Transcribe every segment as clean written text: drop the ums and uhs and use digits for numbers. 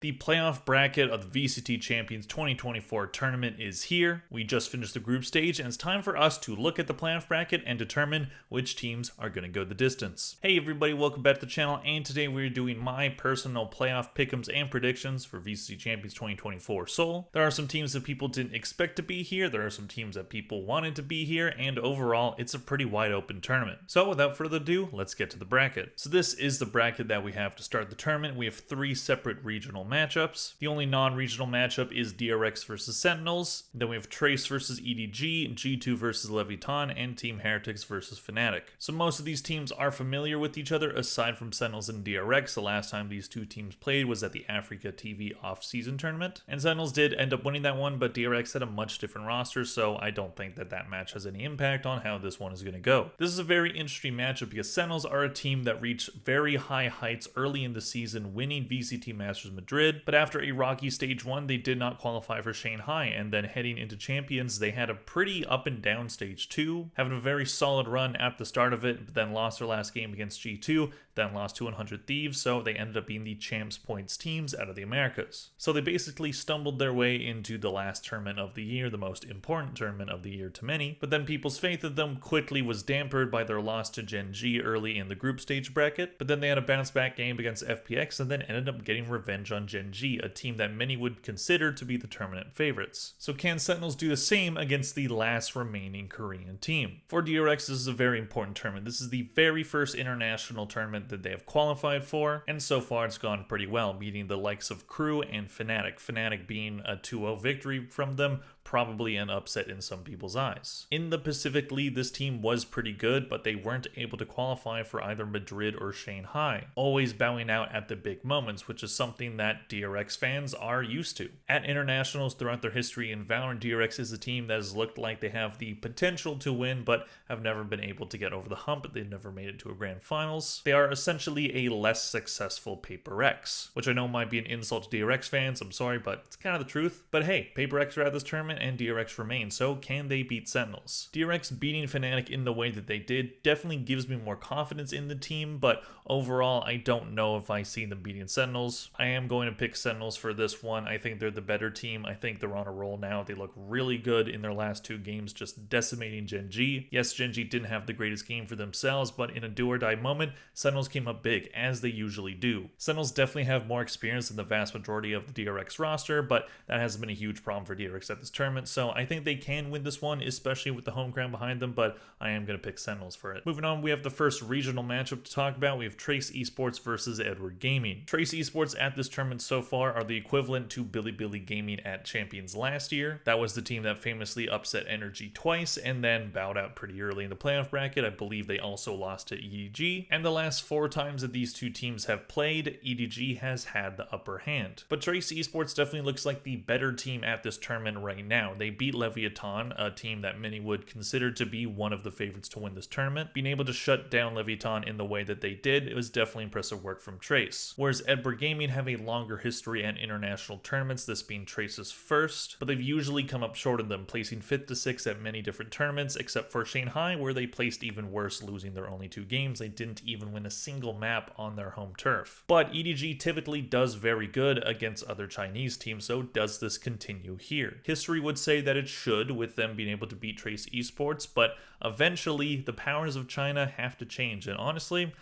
The playoff bracket of the VCT Champions 2024 tournament is here. We just finished the group stage, and it's time for us to look at the playoff bracket and determine which teams are going to go the distance. Hey everybody, welcome back to the channel, and today we're doing my personal playoff pick'ems and predictions for VCT Champions 2024 Seoul. There are some teams that people didn't expect to be here, there are some teams that people wanted to be here, and overall, it's a pretty wide open tournament. So without further ado, let's get to the bracket. So this is the bracket that we have to start the tournament. We have 3 separate regional matchups. The only non-regional matchup is DRX versus Sentinels. Then we have Trace versus EDG, G2 versus Leviton, and Team Heretics versus Fnatic. So most of these teams are familiar with each other aside from Sentinels and DRX. The last time these two teams played was at the Africa TV off-season tournament. And Sentinels did end up winning that one, but DRX had a much different roster, so I don't think that that match has any impact on how this one is going to go. This is a very interesting matchup because Sentinels are a team that reached very high heights early in the season, winning VCT Masters Madrid. But after a rocky stage 1, they did not qualify for Shanghai, and then heading into Champions, they had a pretty up and down stage 2, having a very solid run at the start of it, but then lost their last game against G2, then lost to 100 Thieves, so they ended up being the champs points teams out of the Americas. So they basically stumbled their way into the last tournament of the year, the most important tournament of the year to many, but then people's faith in them quickly was dampened by their loss to Gen G early in the group stage bracket, but then they had a bounce back game against FPX and then ended up getting revenge on Gen G, a team that many would consider to be the tournament favorites. So can Sentinels do the same against the last remaining Korean team? For DRX, this is a very important tournament. This is the very first international tournament that they have qualified for, and so far it's gone pretty well, beating the likes of Crew and Fnatic. Fnatic being a 2-0 victory from them, probably an upset in some people's eyes. In the Pacific League, this team was pretty good, but they weren't able to qualify for either Madrid or Shanghai, always bowing out at the big moments, which is something that DRX fans are used to. At internationals throughout their history in Valorant, DRX is a team that has looked like they have the potential to win, but have never been able to get over the hump. They've never made it to a grand finals. They are essentially a less successful Paper X, which I know might be an insult to DRX fans, I'm sorry, but it's kind of the truth. But hey, Paper X are at this tournament, and DRX remain, so can they beat Sentinels? DRX beating Fnatic in the way that they did definitely gives me more confidence in the team, but overall I don't know if I see them beating Sentinels. I am going to pick Sentinels for this one. I think they're the better team. I think they're on a roll now. They look really good in their last 2 games, just decimating Gen G. Yes, Gen G didn't have the greatest game for themselves, but in a do or die moment, Sentinels came up big, as they usually do. Sentinels definitely have more experience than the vast majority of the DRX roster, but that hasn't been a huge problem for DRX at this tournament, so I think they can win this one, especially with the home ground behind them, but I am going to pick Sentinels for it. Moving on, we have the first regional matchup to talk about. We have Trace Esports versus Edward Gaming. Trace Esports at this tournament so far are the equivalent to Bilibili Gaming at Champions last year. That was the team that famously upset Energy twice and then bowed out pretty early in the playoff bracket. I believe they also lost to EDG, and the last 4 times that these two teams have played, EDG has had the upper hand. But Trace Esports definitely looks like the better team at this tournament right now. They beat Leviton, a team that many would consider to be one of the favorites to win this tournament. Being able to shut down Leviton in the way that they did, it was definitely impressive work from Trace. Whereas Edward Gaming have a longer history at international tournaments, this being Trace's first, but they've usually come up short of them, placing 5th to 6th at many different tournaments, except for Shanghai, where they placed even worse, losing their only 2 games. They didn't even win a single map on their home turf. But EDG typically does very good against other Chinese teams, so does this continue here? History would say that it should, with them being able to beat Trace Esports, but eventually the powers of China have to change, and honestly,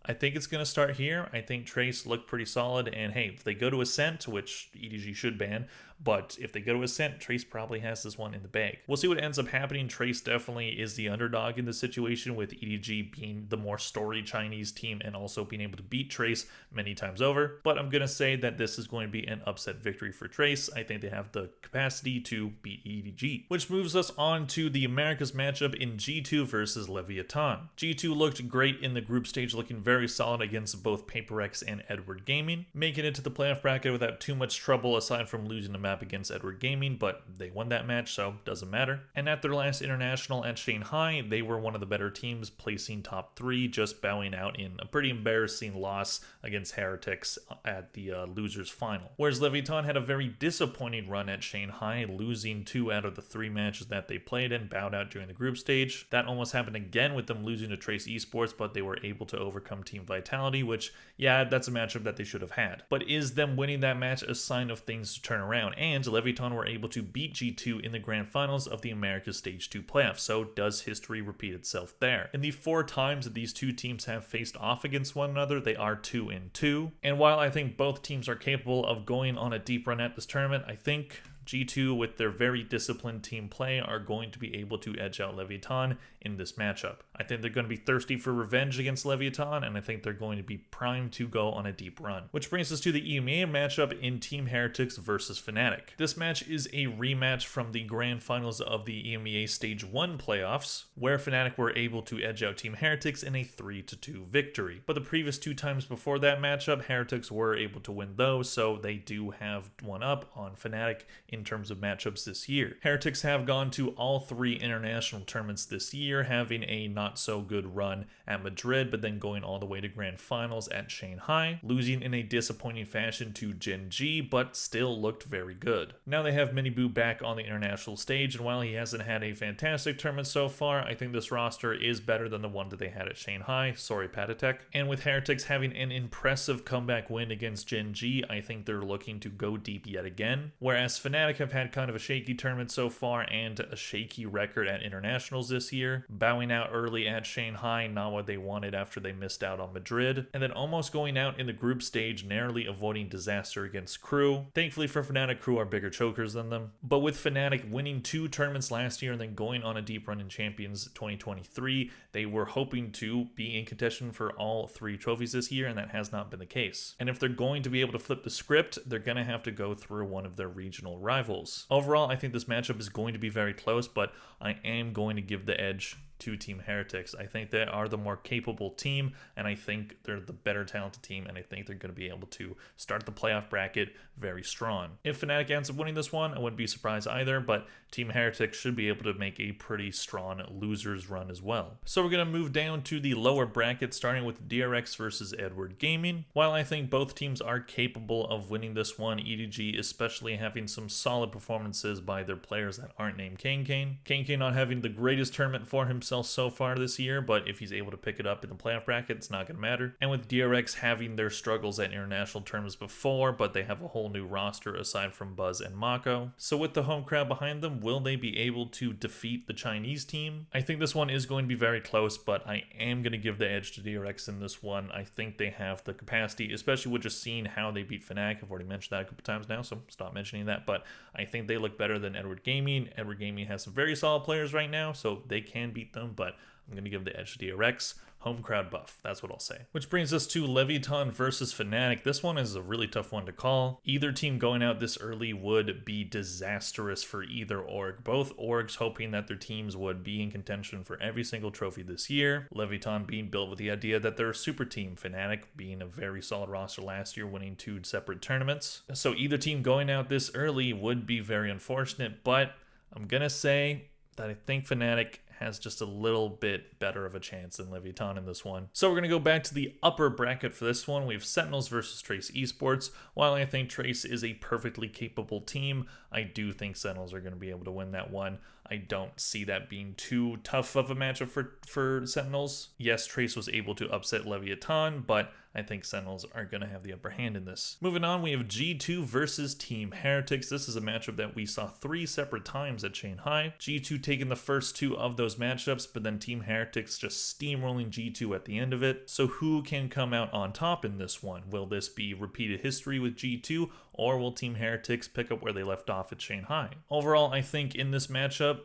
I think it's going to start here. I think Trace looked pretty solid, and hey, if they go to Ascent, which EDG should ban, but if they go to Ascent, Trace probably has this one in the bag. We'll see what ends up happening. Trace definitely is the underdog in the situation, with EDG being the more storied Chinese team and also being able to beat Trace many times over. But I'm going to say that this is going to be an upset victory for Trace. I think they have the capacity to beat EDG. Which moves us on to the Americas matchup in G2 versus Leviton. G2 looked great in the group stage, looking very solid against both Paper X and Edward Gaming, making it to the playoff bracket without too much trouble aside from losing a map against Edward Gaming, but they won that match, so doesn't matter. And at their last international at Shanghai, they were one of the better teams, placing top 3, just bowing out in a pretty embarrassing loss against Heretics at the losers final. Whereas Leviton had a very disappointing run at Shanghai, losing 2 out of the 3 matches that they played and bowed out during the group stage. That almost happened again with them losing to Trace Esports, but they were able to overcome team vitality, which, yeah, that's a matchup that they should have had. But is them winning that match a sign of things to turn around? And Leviathan were able to beat G2 in the grand finals of the Americas Stage 2 playoffs, so does history repeat itself there? In the 4 times that these two teams have faced off against one another, they are 2-2. And while I think both teams are capable of going on a deep run at this tournament, I think G2, with their very disciplined team play, are going to be able to edge out Leviathan in this matchup. I think they're going to be thirsty for revenge against Leviathan, and I think they're going to be primed to go on a deep run. Which brings us to the EMEA matchup in Team Heretics versus Fnatic. This match is a rematch from the grand finals of the EMEA Stage 1 playoffs, where Fnatic were able to edge out Team Heretics in a 3-2 victory. But the previous 2 times before that matchup, Heretics were able to win those, so they do have one up on Fnatic in terms of matchups this year. Heretics have gone to all 3 international tournaments this year, having a not so good run at Madrid, but then going all the way to grand finals at Shanghai, losing in a disappointing fashion to Gen G, but still looked very good. Now they have Miniboo back on the international stage, and while he hasn't had a fantastic tournament so far, I think this roster is better than the one that they had at Shanghai. Sorry, Patatek. And with Heretics having an impressive comeback win against Gen G, I think they're looking to go deep yet again, whereas Fnatic have had kind of a shaky tournament so far and a shaky record at internationals this year, bowing out early at Shanghai, not what they wanted after they missed out on Madrid, and then almost going out in the group stage, narrowly avoiding disaster against Crew. Thankfully for Fnatic, Crew are bigger chokers than them, but with Fnatic winning 2 tournaments last year and then going on a deep run in Champions 2023, they were hoping to be in contention for all 3 trophies this year, and that has not been the case. And if they're going to be able to flip the script, they're going to have to go through one of their regional rivals. Overall, I think this matchup is going to be very close, but I am going to give the edge to Team Heretics. I think they are the more capable team, and I think they're the better talented team, and I think they're going to be able to start the playoff bracket very strong. If Fnatic ends up winning this one, I wouldn't be surprised either, but Team Heretics should be able to make a pretty strong losers run as well. So we're going to move down to the lower bracket, starting with DRX versus Edward Gaming. While I think both teams are capable of winning this one, EDG especially having some solid performances by their players that aren't named Kane. Kane not having the greatest tournament for himself so far this year, but if he's able to pick it up in the playoff bracket, it's not going to matter. And with DRX having their struggles at international tournaments before, but they have a whole new roster aside from Buzz and Mako. So with the home crowd behind them, will they be able to defeat the Chinese team? I think this one is going to be very close, but I am going to give the edge to DRX in this one. I think they have the capacity, especially with just seeing how they beat Fnatic. I've already mentioned that a couple times now, so stop mentioning that, but I think they look better than Edward Gaming. Edward Gaming has some very solid players right now, so they can beat them, but I'm going to give the edge to DRX. Home crowd buff, that's what I'll say. Which brings us to Leviathan versus Fnatic. This one is a really tough one to call. Either team going out this early would be disastrous for either org. Both orgs hoping that their teams would be in contention for every single trophy this year. Leviathan being built with the idea that they're a super team. Fnatic being a very solid roster last year, winning 2 separate tournaments. So either team going out this early would be very unfortunate, but I'm gonna say that I think Fnatic has just a little bit better of a chance than Leviathan in this one. So we're going to go back to the upper bracket for this one. We have Sentinels versus Trace Esports. While I think Trace is a perfectly capable team, I do think Sentinels are going to be able to win that one. I don't see that being too tough of a matchup for Sentinels. Yes, Trace was able to upset Leviathan, but I think Sentinels are going to have the upper hand in this. Moving on, we have G2 versus Team Heretics. This is a matchup that we saw 3 separate times at Shanghai. G2 taking the first 2 of those matchups, but then Team Heretics just steamrolling G2 at the end of it. So who can come out on top in this one? Will this be repeated history with G2, or will Team Heretics pick up where they left off at Shanghai? Overall, I think in this matchup,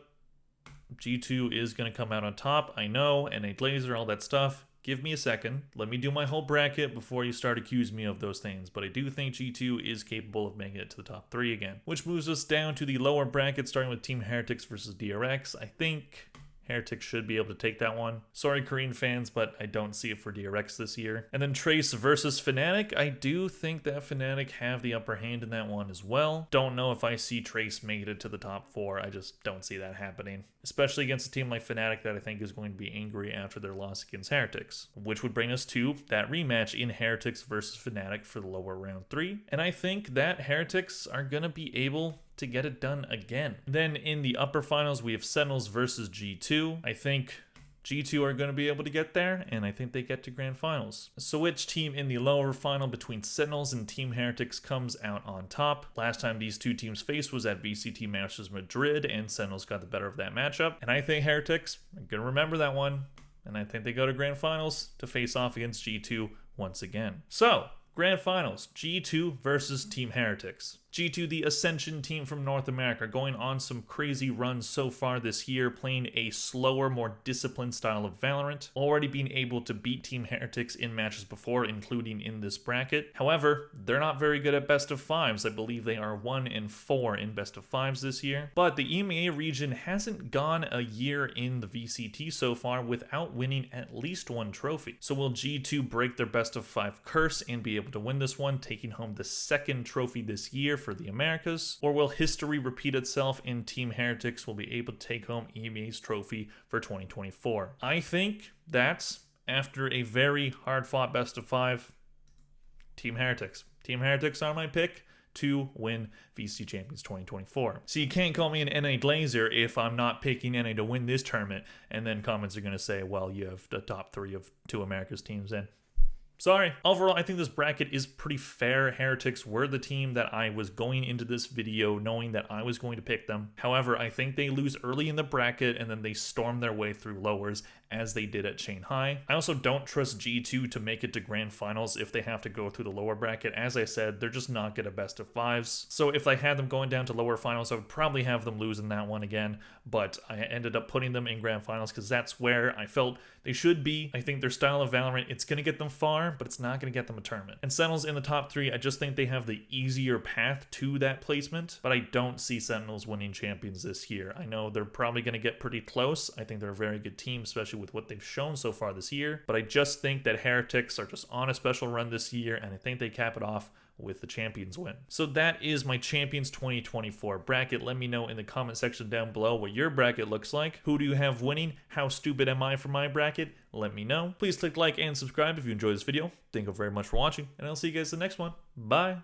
G2 is going to come out on top. I know, NA Laser, all that stuff. Give me a second. Let me do my whole bracket before you start accusing me of those things. But I do think G2 is capable of making it to the top 3 again. Which moves us down to the lower bracket, starting with Team Heretics versus DRX. I think Heretics should be able to take that one. Sorry, Korean fans, but I don't see it for DRX this year. And then Trace versus Fnatic. I do think that Fnatic have the upper hand in that one as well. Don't know if I see Trace make it to the top 4. I just don't see that happening. Especially against a team like Fnatic that I think is going to be angry after their loss against Heretics. Which would bring us to that rematch in Heretics versus Fnatic for the lower round 3. And I think that Heretics are going to be able to get it done again. Then in the upper finals, we have Sentinels versus G2. I think G2 are going to be able to get there, and I think they get to grand finals. So which team in the lower final between Sentinels and Team Heretics comes out on top? Last time these two teams faced was at VCT Masters Madrid, and Sentinels got the better of that matchup. And I think Heretics are going to remember that one, and I think they go to grand finals to face off against G2 once again. So, grand finals, G2 versus Team Heretics. G2, the Ascension team from North America, going on some crazy runs so far this year, playing a slower, more disciplined style of Valorant, already being able to beat Team Heretics in matches before, including in this bracket. However, they're not very good at best of fives. I believe they are 1-4 in best of fives this year. But the EMEA region hasn't gone a year in the VCT so far without winning at least one trophy. So will G2 break their best of five curse and be able to win this one, taking home the second trophy this year for the Americas? Or will history repeat itself and Team Heretics will be able to take home EMEA's trophy for 2024? I think that after a very hard-fought best of five, Team Heretics. Team Heretics are my pick to win VCT Champions 2024. So you can't call me an NA Glazer if I'm not picking NA to win this tournament, and then comments are going to say, well, you have the top three of two Americas teams in. Sorry. Overall, I think this bracket is pretty fair. Heretics were the team that I was going into this video knowing that I was going to pick them. However, I think they lose early in the bracket and then they storm their way through lowers as they did at Shanghai. I also don't trust G2 to make it to grand finals if they have to go through the lower bracket. As I said, they're just not good at best of fives. So if I had them going down to lower finals, I would probably have them lose in that one again, but I ended up putting them in grand finals because that's where I felt they should be. I think their style of Valorant, it's going to get them far, but it's not going to get them a tournament. And Sentinels in the top three, I just think they have the easier path to that placement, but I don't see Sentinels winning champions this year. I know they're probably going to get pretty close. I think they're a very good team, especially with what they've shown so far this year, but I just think that Heretics are just on a special run this year, and I think they cap it off with the Champions win. So that is my Champions 2024 bracket. Let me know in the comment section down below what your bracket looks like. Who do you have winning? How stupid am I for my bracket? Let me know. Please click like and subscribe if you enjoyed this video. Thank you very much for watching, and I'll see you guys in the next one. Bye.